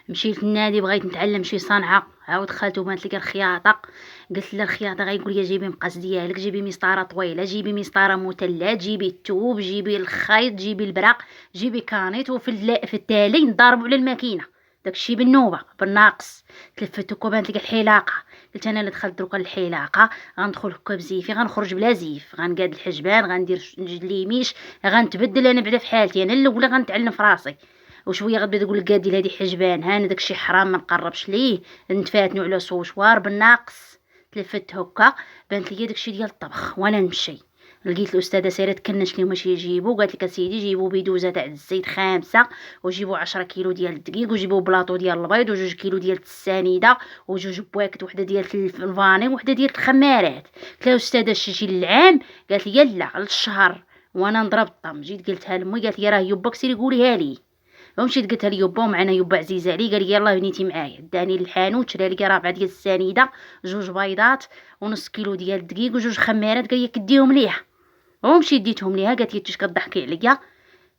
مشيت للنادي بغيت نتعلم شي صنعه، عاود دخلت وبانت لي الخياطه. قلت لها الخياطه غيقول لي جيبي مقاس ديالك، جيبي مسطره طويله، جيبي مسطره مثلث، جيبي الثوب، جيبي الخيط، جيبي البرق، جيبي كانيط. في التالي نضربوا على الماكينه داكشي بالنوبه بالناقص. تلفت هكا بانت لي الحلاقه. قلت انا اللي دخلت دروكا للحلاقه غندخل هكا بزيفي غنخرج بلا زيف، غنقاد الحجبان، غندير ليميش، غنتبدل انا بعدا في حالتي. انا الاولى غنتعلم في راسي، وشويه غتبدا تقول لك قادي هادي حجبان، ها انا داكشي حرام ما نقربش ليه، نتفاتنوا على سوشوار بالناقص. تلفت هكا بانت لي داكشي ديال الطبخ وانا نمشي. لقيت الاستاذه سيره تكنش ليهم اش يجيبوا. قالت لك اسيدي جيبوا بيدوزه تاع الزيت 5، وجيبوا 10 كيلو ديال الدقيق، وجيبوا بلاطو ديال البيض، و2 كيلو ديال السنيده، و2 بواكت، وحده ديال الفاني، وحده ديال الخمارات. قلت لها استاذه شتي للعام؟ قالت لي لا للشهر. وانا نضرب الطم. جيت قلتها لامي، قالت لي راه يباك سيري قوليها لي. ومشيت قلتها ليوبا، ومعنا يوبا عزيز علي. قال لي يلاه بنيتي معايا. داني للحانوت شرا لي ربعه ديال السنيده، 2 بيضات، ونص كيلو ديال الدقيق، و2 خمارات. قال لي كديهم ليها. ومشيت ديتهم ليها. قالت لي انت كضحكي عليا؟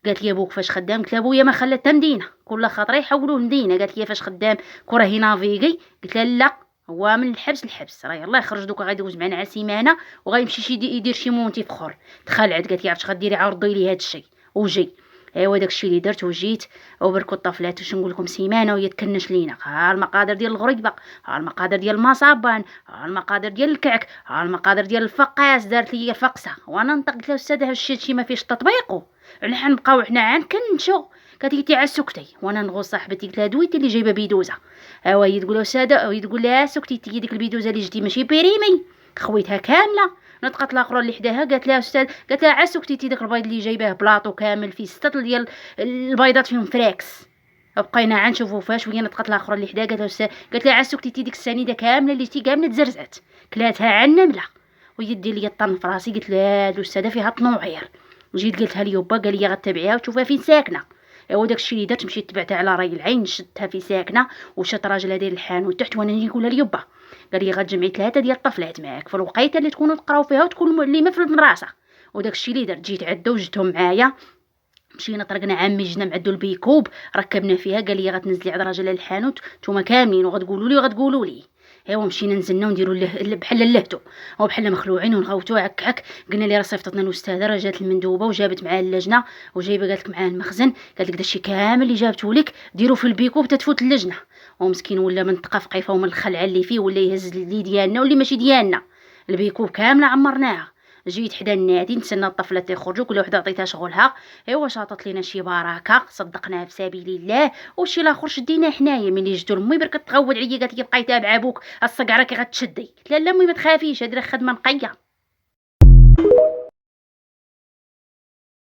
قالت لي ابوك فاش خدام؟ قلت لها بويا ما خلات حتى مدينه، كل خطره يحولوه لمدينه. قالت لي فاش خدام كره هي نافيغي؟ قلت لها لا، هو من الحبس للحبس، راه يلاه يخرج دوكا غيدوز معنا على سيمانه، وغيمشي يدير شي مونتي فخر. تخلعت. قالت لي عرفتش غديري؟ عرضي لي هادشي وجي. ايوا داكشي اللي درت وجيت. وبركو الطفلات واش نقول لكم، سيمانه وهي تكنش لينا. ها المقادير ديال الغريبه، ها المقادير ديال المصابان، ها المقادير ديال الكعك، ها المقادير ديال الفقاس. دارت لي فقسه وانا نطق. قلت لها استاذه هادشي ما فيش تطبيق، على حنبقاو حنا عاد كنمشيو. قالت لي تي سكتي. وانا نغوص صاحبتي قلت لها دويتي اللي جايبه بيدوزه. ايوا هي تقول استاذه، وهي تقول لها سكتي تي ديك البيدوزه اللي جدي ماشي بيريمي. خويتها كامله. نطقت الاخرى اللي حداها قالت لها استاذ، قالت لها عسكتي تي داك البيض اللي جايباه بلاطو كامل فيه 6 ديال البيضات فيهم فراكس. بقينا عاد نشوفوا فاش. وهي نطقت الاخرى اللي حداها قالت لها استاذ، قالت لها عسكتي تي ديك السنيده كامله اللي تي كامله تزرزات كلاتها عنا ملا. وهي دير لي الطن في راسي. قلت لها الاستاذه فيها الطنوعير. وجيت قلتها ليوبا، قال لي غتبعيها وتشوفها فين ساكنه. ايوا داكشي اللي درت، مشيت تبعتها على راي العين، شدتها في ساكنه، وشات راجلها داير الحانوت تحت. وانا نقولها ليوبا، قال لي غتجمعي 3 ديال الطفلات معاك في الوقيته اللي تكونوا تقراو فيها وتكون معلمه في المدرسه. وداكشي اللي درت. جيت عدا وجدتهم معايا. مشينا طرقنا عمي، جنا معدو البيكوب ركبنا فيها. قال لي غتنزلي عند راجل الحانوت نتوما كاملين وغتقولوا لي. ايوا مشينا نزلنا ونديروا بحال اللهتو او بحال مخلوعين ونغوتوا هكاك. قلنا لي راه صيفطتنا الاستاذه، راه جات المندوبه وجابت معاها اللجنه وجايبه قالت لك معاها المخزن. قالت لك داكشي كامل اللي جابته لك ديروا في البيكوب تتفوت اللجنه. ومسكين ولا من ثقافه قيفه ومن الخلعه اللي فيه، ولا يهز اللي ديالنا واللي ماشي ديالنا. البيكوب كامله عمرناها. جيت حدا النادي نتسنى الطفلات يخرجوا، كل وحده عطيتها شغلها. ايوا شاطت لينا شي بركه صدقناها في سبيل الله. وشي الاخر شدينا حنايا. ملي جبتو لامي بركت تغول عليا، قالت لي بقاي تابع ابوك الصقعه كي غتشدي. قلت لها لا امي ما تخافيش، هادي راه خدمه نقيه.